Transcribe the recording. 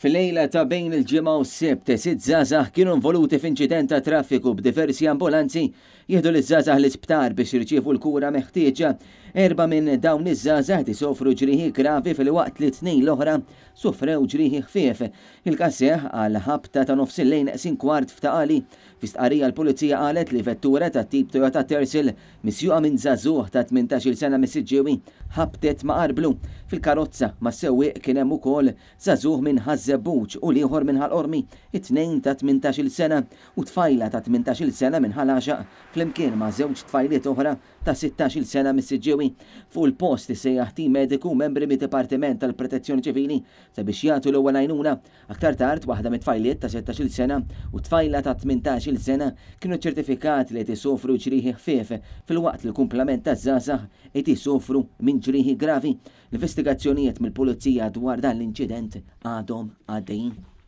Fil-lejla ta' bejn il-ġimgħa u s-sibt, 6 żgħażagħ kienu involuti f'inċident ta' traffiku b'diversi ambulanzi jieħdu l-żgħażagħ l-isptar biex jirċievu l-kura meħtieġa. 4 minn dawn iż-żgħażagħ isofru ġrieħi gravi fil-waqt li 2 l-oħra sofrew ġrieħi ħfief. Il-każ seħħ għal ħabta ta' nofs il-lejn qsin kwart f'Taqali. Fi stqarrija l-Pulizija qalet li vettura ta' tip Toyota Tercel misjuqa minn żagħżugħ ta' 18-il sena Missiġġiewi ħabtet ma' qarblu. Fil-karozza ma' sewwieq kien hemm ukoll żagħżugħ minn Ħażebbuġ u ieħor minn Ħalqormi, it-tnejn ta' 18-il sena u tfajla ta' 18-il sena minn Ħalaxaq flimkien ma' żewġ tfajliet oħra ta' 16-il sena Missiġġiewi. Fuq il-post isejjaħ tim mediku membri mid-Dipartiment tal-Protezzjoni Ċivili sabiex jagħtu l-ewwel għajnuna. Aktar tard waħda mit-tfajliet ta' 16-il sena u tfajla ta' 18-il sena kienu ċertifikati li qed isofru ġrieħi ħfief fil-waqt li l-kumplament taż-żgħażagħ qed isofru minn ġrieħi gravi. L-investigazzjonijiet mill-Pulizija dwar dan l-inċident għadhom għaddejjin.